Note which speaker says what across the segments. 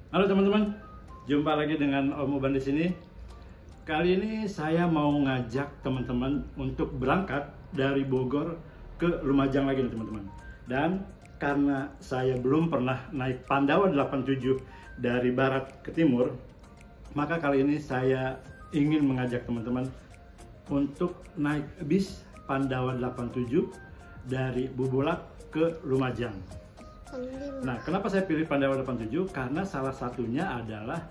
Speaker 1: Halo teman-teman, jumpa lagi dengan Om Uban di sini. Kali ini saya mau ngajak teman-teman untuk berangkat dari Bogor ke Lumajang lagi nih teman-teman. Dan karena saya belum pernah naik Pandawa 87 dari barat ke timur, maka kali ini saya ingin mengajak teman-teman untuk naik bis Pandawa 87 dari Bubulak ke Lumajang. Nah, kenapa saya pilih Pandawa 87? Karena salah satunya adalah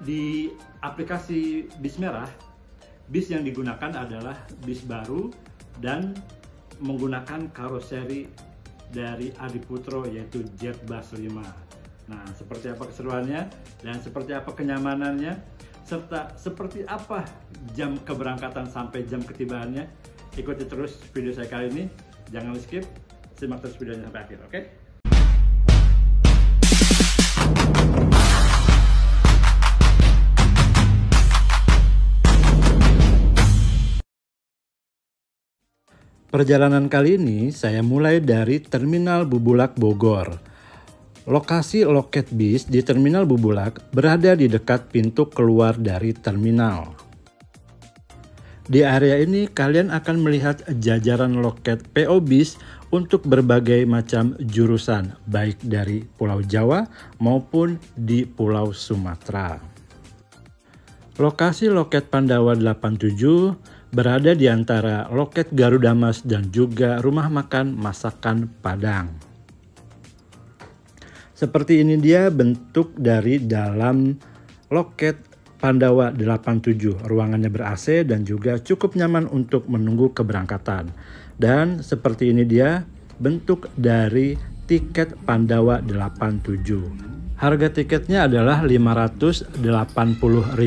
Speaker 1: di aplikasi bis merah, bis yang digunakan adalah bis baru dan menggunakan karoseri dari Adiputro, yaitu Jetbus 5. Nah, seperti apa keseruannya dan seperti apa kenyamanannya, serta seperti apa jam keberangkatan sampai jam ketibaannya, ikuti terus video saya kali ini. Jangan di skip, simak terus videonya sampai akhir, oke? Perjalanan kali ini saya mulai dari Terminal Bubulak Bogor. Lokasi loket bis di Terminal Bubulak berada di dekat pintu keluar dari terminal. Di area ini kalian akan melihat jajaran loket PO bis untuk berbagai macam jurusan, baik dari Pulau Jawa maupun di Pulau Sumatera. Lokasi loket Pandawa 87 berada di antara loket Garuda Mas dan juga rumah makan masakan Padang. Seperti ini dia bentuk dari dalam loket Pandawa 87. Ruangannya ber-AC dan juga cukup nyaman untuk menunggu keberangkatan. Dan seperti ini dia bentuk dari tiket Pandawa 87. Harga tiketnya adalah Rp580.000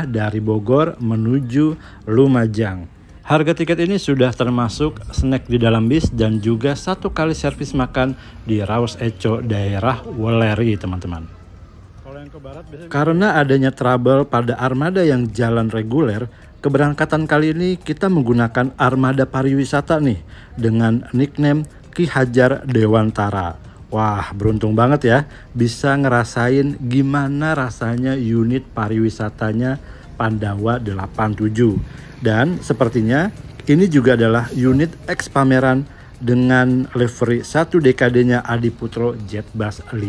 Speaker 1: dari Bogor menuju Lumajang. Harga tiket ini sudah termasuk snack di dalam bis dan juga 1 kali servis makan di Raus Eco daerah Weleri, teman-teman. Karena adanya trouble pada armada yang jalan reguler, keberangkatan kali ini kita menggunakan armada pariwisata nih dengan nickname Ki Hajar Dewantara. Wah, beruntung banget ya bisa ngerasain gimana rasanya unit pariwisatanya Pandawa 87. Dan sepertinya ini juga adalah unit X pameran dengan livery 1 dekadenya Adiputro Jetbus 5.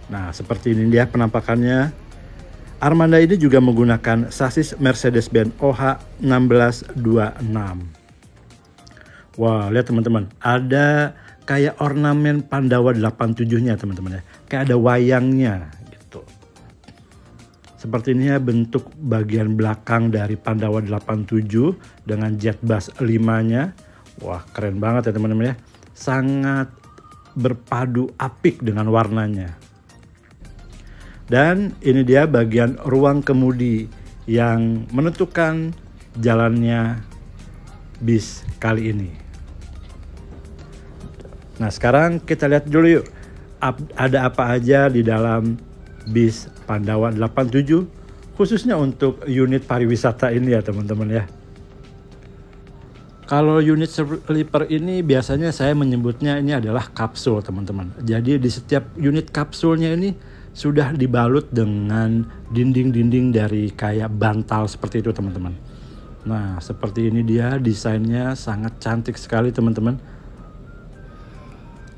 Speaker 1: Nah, seperti ini dia penampakannya. Armada ini juga menggunakan sasis Mercedes-Benz OH 1626. Wah, lihat teman-teman, ada kayak ornamen Pandawa 87-nya teman-teman ya. Kayak ada wayangnya gitu. Seperti ini ya bentuk bagian belakang dari Pandawa 87 dengan Jetbus 5-nya. Wah, keren banget ya teman-teman ya. Sangat berpadu apik dengan warnanya. Dan ini dia bagian ruang kemudi yang menentukan jalannya bis kali ini. Nah, sekarang kita lihat dulu yuk ada apa aja di dalam bis Pandawa 87 khususnya untuk unit pariwisata ini ya teman-teman ya. Kalau unit sleeper ini biasanya saya menyebutnya ini adalah kapsul teman-teman. Jadi di setiap unit kapsulnya ini sudah dibalut dengan dinding-dinding dari kayak bantal seperti itu teman-teman. Nah, seperti ini dia desainnya sangat cantik sekali teman-teman.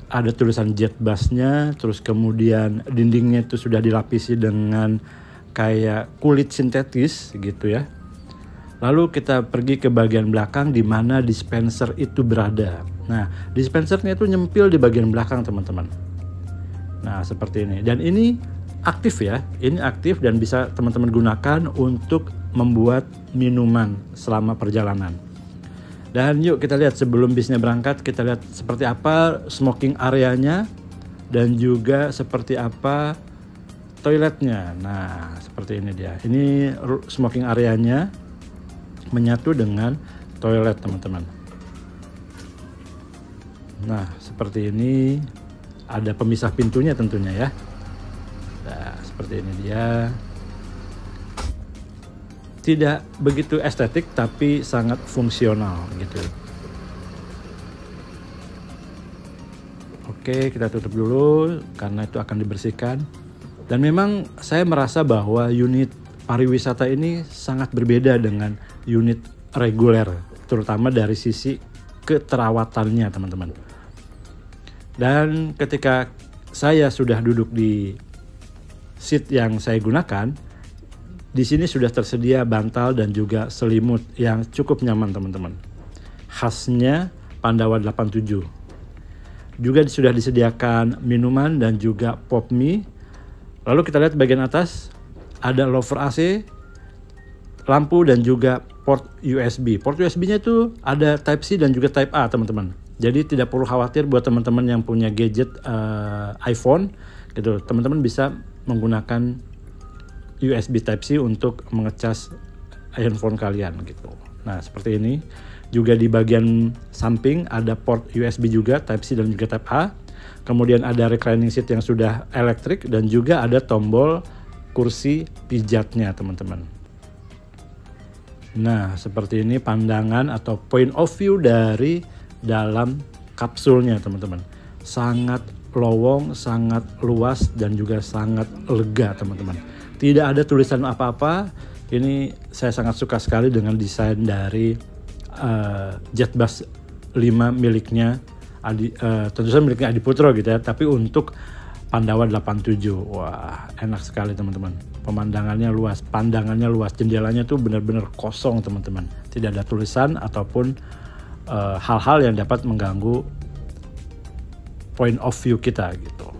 Speaker 1: Ada tulisan Jetbus-nya, terus kemudian dindingnya itu sudah dilapisi dengan kayak kulit sintetis gitu ya. Lalu kita pergi ke bagian belakang di mana dispenser itu berada. Nah, dispensernya itu nyempil di bagian belakang teman-teman. Nah, seperti ini. Dan ini aktif ya. Ini aktif dan bisa teman-teman gunakan untuk membuat minuman selama perjalanan. Dan yuk kita lihat sebelum bisnya berangkat, kita lihat seperti apa smoking areanya dan juga seperti apa toiletnya. Nah, seperti ini dia. Ini smoking areanya menyatu dengan toilet, teman-teman. Nah, seperti ini. Ada pemisah pintunya tentunya ya. Nah, seperti ini dia. Tidak begitu estetik tapi sangat fungsional gitu. Oke, kita tutup dulu karena itu akan dibersihkan. Dan memang saya merasa bahwa unit pariwisata ini sangat berbeda dengan unit reguler, terutama dari sisi keterawatannya teman-teman. Dan ketika saya sudah duduk di seat yang saya gunakan, di sini sudah tersedia bantal dan juga selimut yang cukup nyaman teman-teman. Khasnya Pandawa 87. Juga sudah disediakan minuman dan juga pop mie. Lalu kita lihat bagian atas ada lover AC, lampu dan juga port USB. Port USB-nya itu ada Type C dan juga Type A teman-teman. Jadi tidak perlu khawatir buat teman-teman yang punya gadget iPhone gitu. Teman-teman bisa menggunakan USB Type C untuk mengecas handphone kalian gitu. Nah seperti ini. Juga di bagian samping ada port USB juga Type C dan juga Type A. Kemudian ada reclining seat yang sudah elektrik dan juga ada tombol kursi pijatnya teman-teman. Nah seperti ini pandangan atau point of view dari dalam kapsulnya teman-teman. Sangat lowong, sangat luas dan juga sangat lega teman-teman. Tidak ada tulisan apa-apa. Ini saya sangat suka sekali dengan desain dari JetBus 5 miliknya tentu saja miliknya Adi Putro gitu ya, tapi untuk Pandawa 87. Wah, enak sekali teman-teman. Pemandangannya luas, pandangannya luas, jendelanya tuh benar-benar kosong teman-teman. Tidak ada tulisan ataupun hal-hal yang dapat mengganggu point of view kita gitu.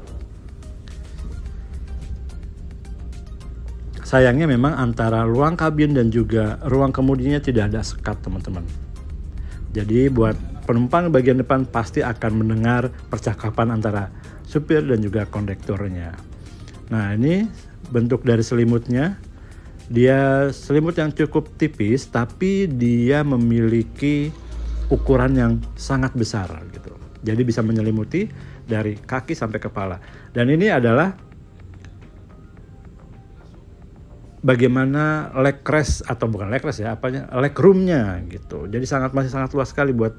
Speaker 1: Sayangnya memang antara ruang kabin dan juga ruang kemudinya tidak ada sekat teman-teman. Jadi buat penumpang bagian depan pasti akan mendengar percakapan antara supir dan juga kondekturnya. Nah ini bentuk dari selimutnya. Dia selimut yang cukup tipis tapi dia memiliki ukuran yang sangat besar gitu. Jadi bisa menyelimuti dari kaki sampai kepala. Dan ini adalah bagaimana leg rest atau bukan leg rest ya, leg roomnya gitu. Jadi masih sangat luas sekali buat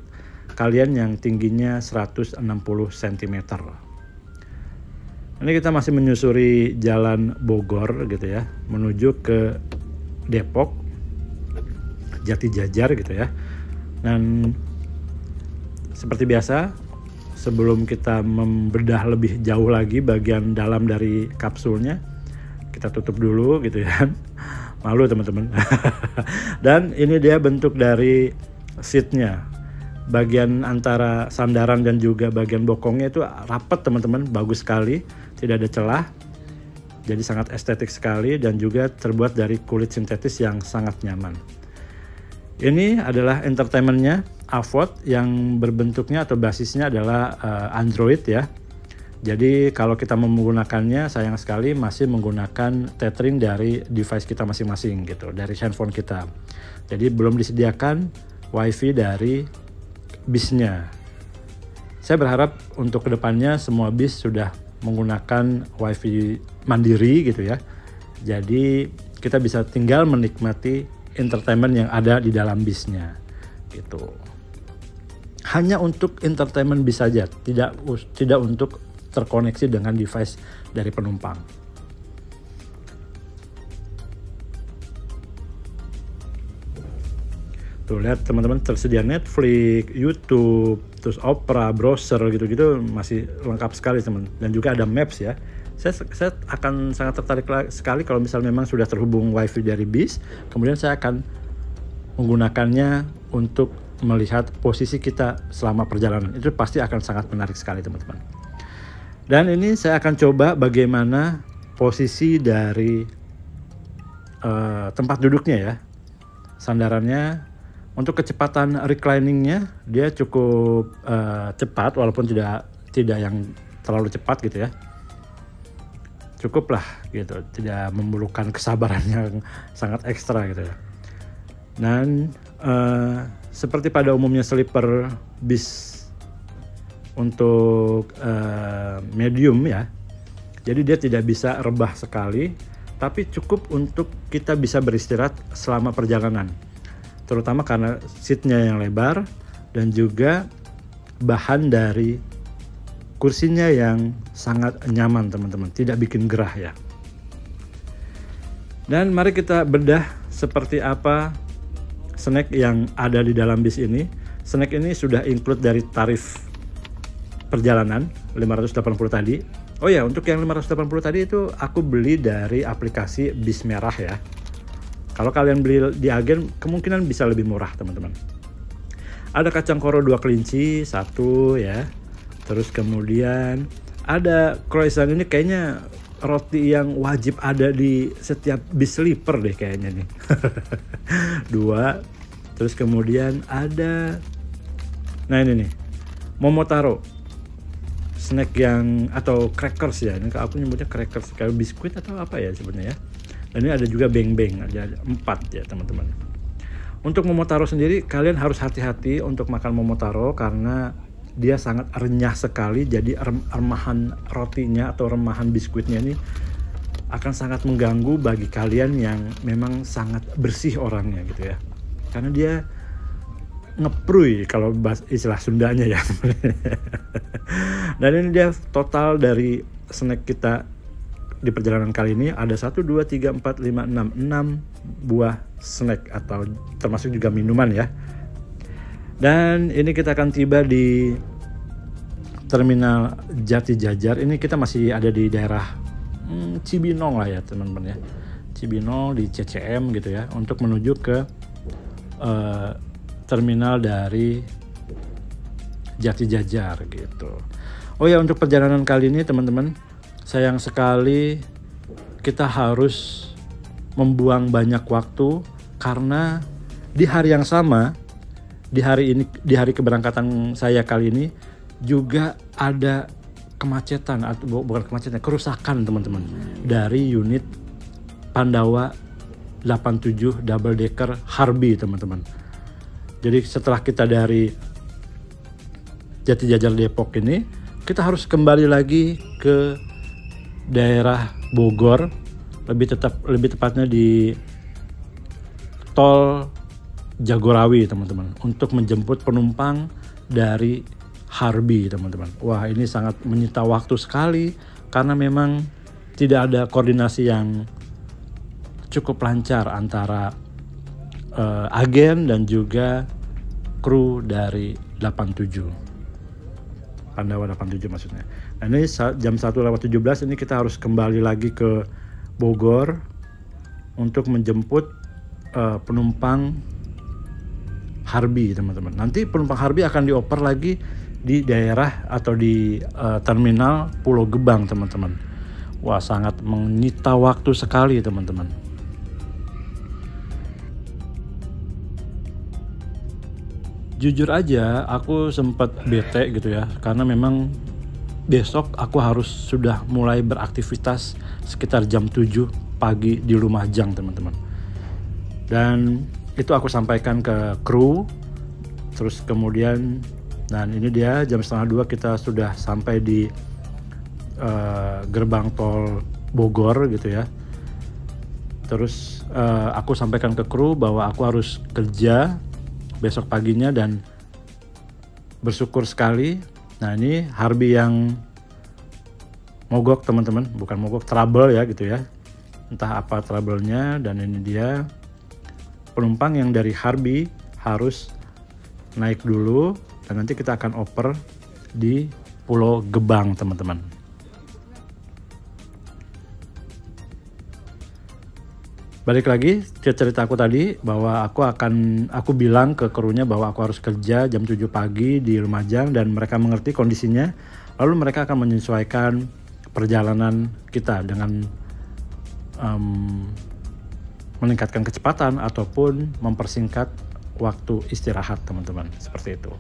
Speaker 1: kalian yang tingginya 160 cm. Ini kita masih menyusuri jalan Bogor gitu ya, menuju ke Depok, Jatijajar gitu ya. Dan seperti biasa, sebelum kita membedah lebih jauh lagi bagian dalam dari kapsulnya, kita tutup dulu gitu ya. Malu teman-teman. Dan ini dia bentuk dari seatnya. Bagian antara sandaran dan juga bagian bokongnya itu rapat teman-teman, bagus sekali, tidak ada celah. Jadi sangat estetik sekali dan juga terbuat dari kulit sintetis yang sangat nyaman. Ini adalah entertainmentnya AVOD yang berbentuknya atau basisnya adalah Android ya. Jadi kalau kita menggunakannya sayang sekali masih menggunakan tethering dari device kita masing-masing gitu, dari handphone kita. Jadi belum disediakan WiFi dari bisnya. Saya berharap untuk kedepannya semua bis sudah menggunakan WiFi mandiri gitu ya. Jadi kita bisa tinggal menikmati entertainment yang ada di dalam bisnya gitu. Hanya untuk entertainment bis saja, tidak untuk terkoneksi dengan device dari penumpang. Tuh lihat teman-teman, tersedia Netflix, YouTube, terus Opera, browser gitu-gitu masih lengkap sekali teman. Dan juga ada Maps ya. Saya akan sangat tertarik sekali kalau misalnya memang sudah terhubung WiFi dari bis, kemudian saya akan menggunakannya untuk melihat posisi kita selama perjalanan. Itu pasti akan sangat menarik sekali teman-teman. Dan ini saya akan coba bagaimana posisi dari tempat duduknya ya. Sandarannya, untuk kecepatan recliningnya dia cukup cepat walaupun tidak yang terlalu cepat gitu ya. Cukup lah gitu, tidak memerlukan kesabaran yang sangat ekstra gitu ya. Dan seperti pada umumnya sleeper bis untuk medium ya, jadi dia tidak bisa rebah sekali, tapi cukup untuk kita bisa beristirahat selama perjalanan, terutama karena seatnya yang lebar dan juga bahan dari kursinya yang sangat nyaman teman-teman, tidak bikin gerah ya. Dan mari kita bedah seperti apa snack yang ada di dalam bis ini. Snack ini sudah include dari tarif perjalanan 580 tadi. Oh ya, untuk yang 580 tadi itu aku beli dari aplikasi Bis Merah ya. Kalau kalian beli di agen kemungkinan bisa lebih murah teman-teman. Ada kacang koro 2 kelinci, 1 ya. Terus kemudian ada croissant, ini kayaknya roti yang wajib ada di setiap bis sleeper deh kayaknya nih. 2. Terus kemudian ada, nah ini nih, momotaro, snack yang atau crackers ya. Ini aku nyebutnya crackers, kayak biskuit atau apa ya sebenarnya. Dan ini ada juga beng-beng, ada 4 ya teman-teman. Untuk momotaro sendiri kalian harus hati-hati untuk makan momotaro karena dia sangat renyah sekali, jadi remahan rotinya atau remahan biskuitnya ini akan sangat mengganggu bagi kalian yang memang sangat bersih orangnya gitu ya. Karena dia ngepruy kalau istilah Sundanya ya. Dan ini dia total dari snack kita di perjalanan kali ini ada 1, 2, 3, 4, 5, 6 buah snack atau termasuk juga minuman ya. Dan ini kita akan tiba di Terminal Jatijajar. Ini kita masih ada di daerah Cibinong lah ya teman-teman ya. Cibinong di CCM gitu ya. Untuk menuju ke terminal dari Jatijajar gitu. Oh ya, untuk perjalanan kali ini teman-teman, sayang sekali kita harus membuang banyak waktu karena di hari yang sama, di hari keberangkatan saya kali ini juga ada kemacetan atau bukan kemacetan, kerusakan teman-teman dari unit Pandawa 87 double decker Harbi teman-teman. Jadi setelah kita dari Jatijajar Depok ini, kita harus kembali lagi ke daerah Bogor, lebih tepatnya di tol Jagorawi teman-teman, untuk menjemput penumpang dari Harbi teman-teman. Wah, ini sangat menyita waktu sekali karena memang tidak ada koordinasi yang cukup lancar antara agen dan juga kru dari 87 Pandawa 87 maksudnya. Nah, ini jam 1:17 ini kita harus kembali lagi ke Bogor untuk menjemput penumpang Harbi teman-teman. Nanti penumpang Harbi akan dioper lagi di daerah atau di terminal Pulau Gebang teman-teman. Wah, sangat menyita waktu sekali teman-teman. Jujur aja aku sempat bete gitu ya, karena memang besok aku harus sudah mulai beraktivitas sekitar jam 7 pagi di Lumajang teman-teman. Dan itu aku sampaikan ke kru. Terus kemudian, dan ini dia jam 1:30 kita sudah sampai di gerbang tol Bogor gitu ya. Terus aku sampaikan ke kru bahwa aku harus kerja besok paginya dan bersyukur sekali. Nah, ini Harbi yang mogok teman-teman, bukan mogok, trouble ya gitu ya. Entah apa trouble-nya, dan ini dia penumpang yang dari Harbi harus naik dulu dan nanti kita akan oper di Pulau Gebang teman-teman. Balik lagi ke cerita aku tadi bahwa aku bilang ke krunya bahwa aku harus kerja jam 7 pagi di Lumajang dan mereka mengerti kondisinya. Lalu mereka akan menyesuaikan perjalanan kita dengan meningkatkan kecepatan ataupun mempersingkat waktu istirahat teman-teman, seperti itu.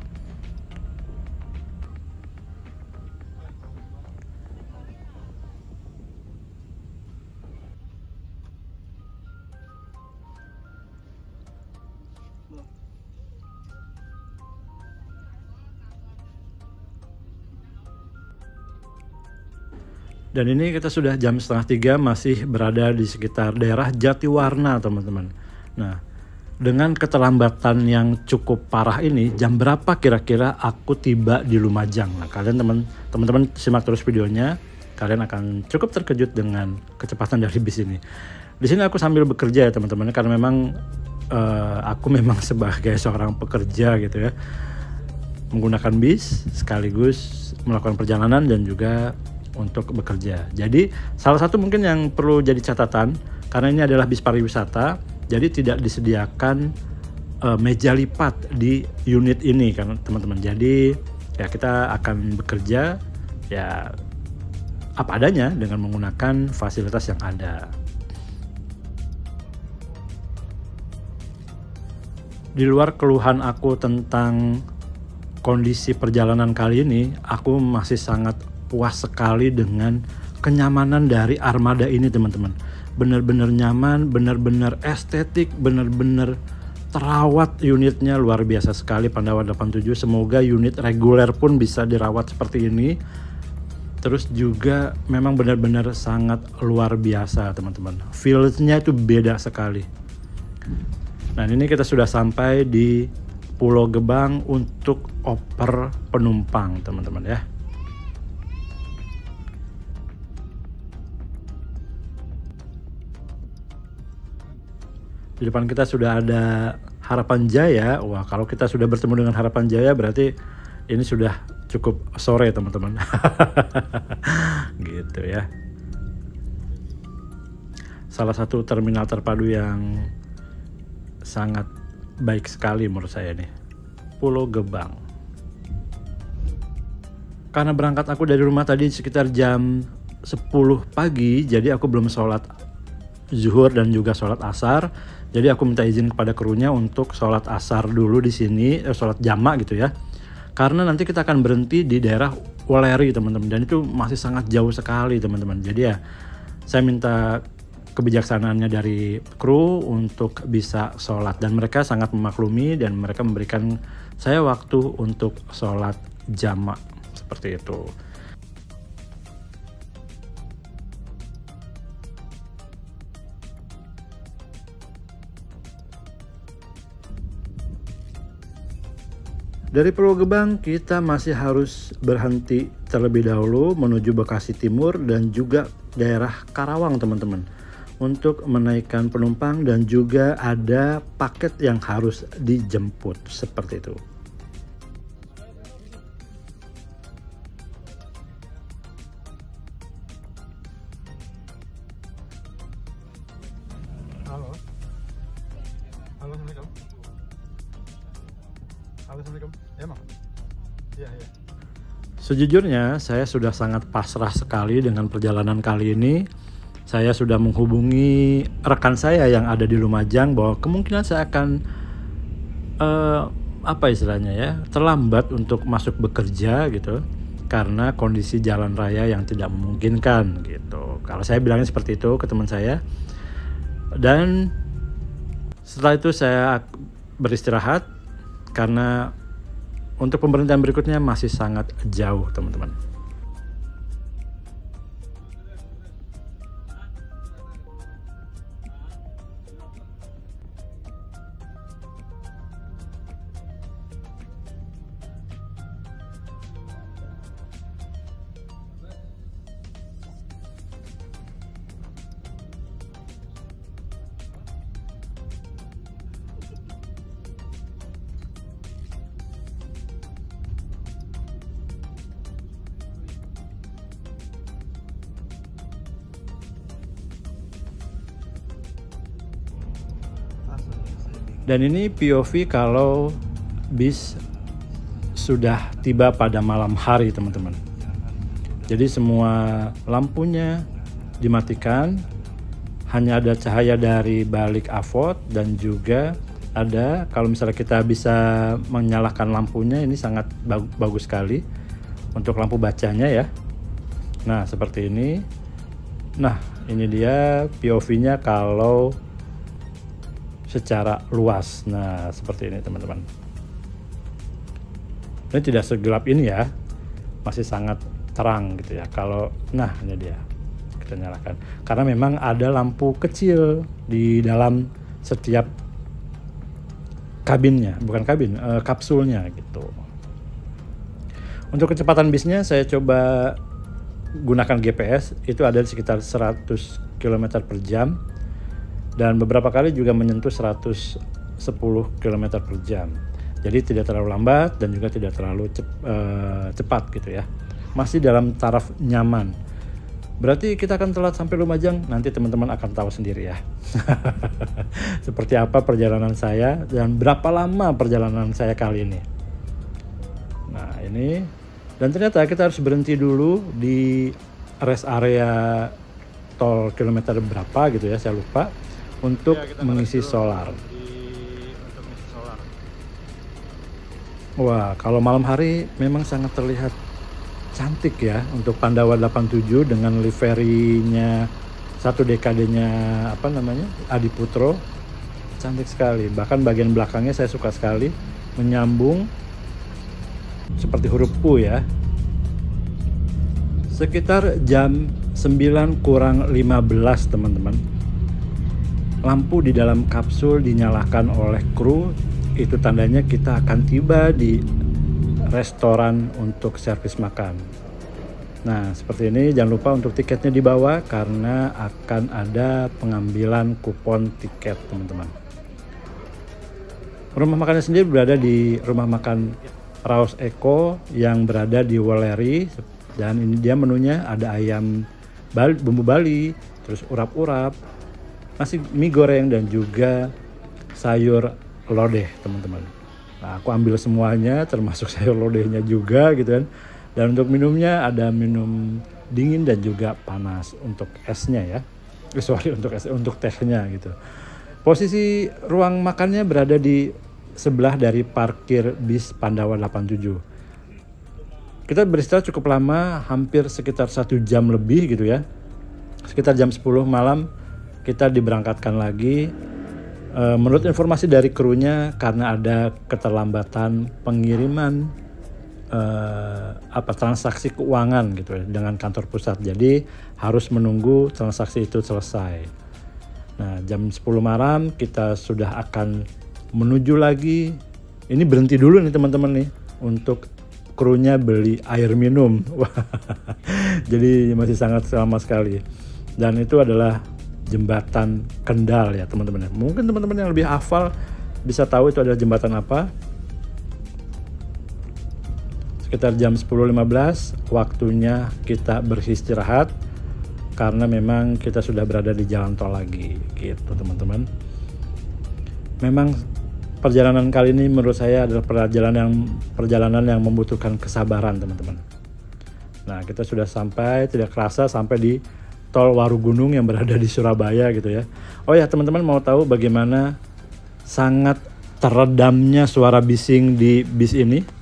Speaker 1: Dan ini kita sudah jam 2:30 masih berada di sekitar daerah Jatiwarna teman-teman. Nah, dengan keterlambatan yang cukup parah ini, jam berapa kira-kira aku tiba di Lumajang? Nah, kalian teman-teman simak terus videonya, kalian akan cukup terkejut dengan kecepatan dari bis ini. Di sini aku sambil bekerja ya teman-teman, karena memang aku memang sebagai seorang pekerja gitu ya, menggunakan bis sekaligus melakukan perjalanan dan juga untuk bekerja. Jadi salah satu mungkin yang perlu jadi catatan, karena ini adalah bis pariwisata, jadi tidak disediakan meja lipat di unit ini kan teman-teman. Jadi ya kita akan bekerja ya apa adanya dengan menggunakan fasilitas yang ada. Di luar keluhan aku tentang kondisi perjalanan kali ini, aku masih sangat puas sekali dengan kenyamanan dari armada ini teman-teman. Bener-bener nyaman, bener-bener estetik, bener-bener terawat unitnya, luar biasa sekali Pandawa 87. Semoga unit reguler pun bisa dirawat seperti ini. Terus juga memang benar-benar sangat luar biasa teman-teman. Feel-nya itu beda sekali. Nah ini kita sudah sampai di Pulau Gebang untuk oper penumpang teman-teman ya. Di depan kita sudah ada Harapan Jaya. Wah, kalau kita sudah bertemu dengan Harapan Jaya berarti ini sudah cukup sore teman-teman. Gitu ya. Salah satu terminal terpadu yang sangat baik sekali menurut saya nih, Pulau Gebang. Karena berangkat aku dari rumah tadi sekitar jam 10 pagi, jadi aku belum sholat zuhur dan juga sholat asar. Jadi aku minta izin kepada krunya untuk sholat asar dulu di sini, sholat jamak gitu ya. Karena nanti kita akan berhenti di daerah Weleri teman-teman, dan itu masih sangat jauh sekali teman-teman. Jadi ya saya minta kebijaksanaannya dari kru untuk bisa sholat, dan mereka sangat memaklumi dan mereka memberikan saya waktu untuk sholat jamak seperti itu. Dari Pulau Gebang kita masih harus berhenti terlebih dahulu menuju Bekasi Timur dan juga daerah Karawang teman-teman, untuk menaikkan penumpang dan juga ada paket yang harus dijemput seperti itu.
Speaker 2: Halo. Halo, Assalamualaikum. Halo, Assalamualaikum. Ya, Mang. Iya, iya.
Speaker 1: Sejujurnya saya sudah sangat pasrah sekali dengan perjalanan kali ini. Saya sudah menghubungi rekan saya yang ada di Lumajang bahwa kemungkinan saya akan apa istilahnya ya, terlambat untuk masuk bekerja gitu, karena kondisi jalan raya yang tidak memungkinkan gitu. Kalau saya bilangnya seperti itu ke teman saya. Dan setelah itu saya beristirahat karena untuk pemberhentian berikutnya masih sangat jauh teman-teman. Dan ini POV kalau bis sudah tiba pada malam hari teman-teman. Jadi semua lampunya dimatikan, hanya ada cahaya dari balik avot, dan juga ada, kalau misalnya kita bisa menyalakan lampunya, ini sangat bagus sekali untuk lampu bacanya ya. Nah seperti ini. Nah ini dia POV-nya kalau secara luas. Nah seperti ini teman-teman. Ini tidak segelap ini ya, masih sangat terang gitu ya. Kalau nah ini dia, kita nyalakan karena memang ada lampu kecil di dalam setiap kabinnya, bukan kabin, kapsulnya gitu. Untuk kecepatan bisnya saya coba gunakan GPS, itu ada di sekitar 100 km per jam. dan beberapa kali juga menyentuh 110 km per jam. Jadi tidak terlalu lambat dan juga tidak terlalu cepat gitu ya. Masih dalam taraf nyaman. Berarti kita akan telat sampai Lumajang, nanti teman-teman akan tahu sendiri ya. Seperti apa perjalanan saya dan berapa lama perjalanan saya kali ini. Nah ini, dan ternyata kita harus berhenti dulu di rest area tol kilometer berapa gitu ya, saya lupa, untuk mengisi solar.
Speaker 2: Untuk mengisi solar.
Speaker 1: Wah, kalau malam hari memang sangat terlihat cantik ya untuk Pandawa 87 dengan liverinya satu dekadenya Adiputro. Cantik sekali, bahkan bagian belakangnya saya suka sekali, menyambung seperti huruf U ya. Sekitar jam 9 kurang 15 teman-teman, lampu di dalam kapsul dinyalakan oleh kru. Itu tandanya kita akan tiba di restoran untuk servis makan. Nah seperti ini, jangan lupa untuk tiketnya dibawa karena akan ada pengambilan kupon tiket teman-teman. Rumah makannya sendiri berada di rumah makan Raos Eko yang berada di Weleri, dan ini dia menunya, ada ayam bumbu Bali, terus urap-urap, nasi mie goreng, dan juga sayur lodeh teman-teman. Nah, aku ambil semuanya termasuk sayur lodehnya juga gitu kan. Dan untuk minumnya ada minum dingin dan juga panas untuk esnya ya. Untuk tehnya gitu. Posisi ruang makannya berada di sebelah dari parkir bis Pandawa 87. Kita beristirahat cukup lama, hampir sekitar 1 jam lebih gitu ya. Sekitar jam 10 malam kita diberangkatkan lagi. Menurut informasi dari krunya, karena ada keterlambatan pengiriman transaksi keuangan gitu ya dengan kantor pusat, jadi harus menunggu transaksi itu selesai. Nah jam 10 malam kita sudah akan menuju lagi. Ini berhenti dulu nih teman-teman nih untuk krunya beli air minum. Jadi masih sangat lama sekali, dan itu adalah jembatan Kendal ya teman-teman. Mungkin teman-teman yang lebih hafal bisa tahu itu adalah jembatan apa. Sekitar jam 10.15 waktunya kita beristirahat karena memang kita sudah berada di jalan tol lagi gitu teman-teman. Memang perjalanan kali ini menurut saya adalah perjalanan yang membutuhkan kesabaran teman-teman. Nah kita sudah sampai, tidak kerasa sampai di tol Warugunung yang berada di Surabaya gitu ya. Oh ya teman-teman, mau tahu bagaimana sangat teredamnya suara bising di bis ini?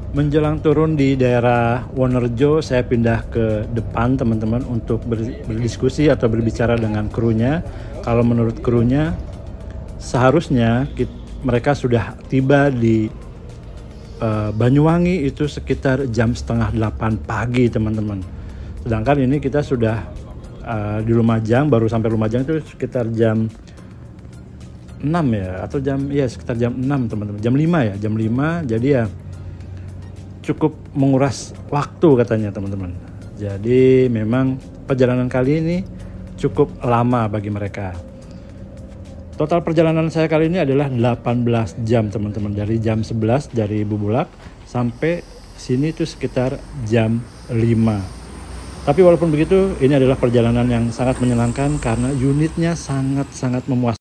Speaker 1: Menjelang turun di daerah Wonerjo, saya pindah ke depan teman-teman untuk berdiskusi atau berbicara dengan krunya. Kalau menurut krunya, seharusnya mereka sudah tiba di Banyuwangi itu sekitar jam 7:30 pagi teman-teman. Sedangkan ini kita sudah di Lumajang, baru sampai Lumajang itu sekitar jam 6 ya, atau sekitar jam 6 teman-teman, jam 5 ya, jam 5. Jadi ya cukup menguras waktu katanya teman-teman. Jadi memang perjalanan kali ini cukup lama bagi mereka. Total perjalanan saya kali ini adalah 18 jam teman-teman. Dari jam 11 dari Bubulak sampai sini tuh sekitar jam 5. Tapi walaupun begitu, ini adalah perjalanan yang sangat menyenangkan karena unitnya sangat-sangat memuaskan.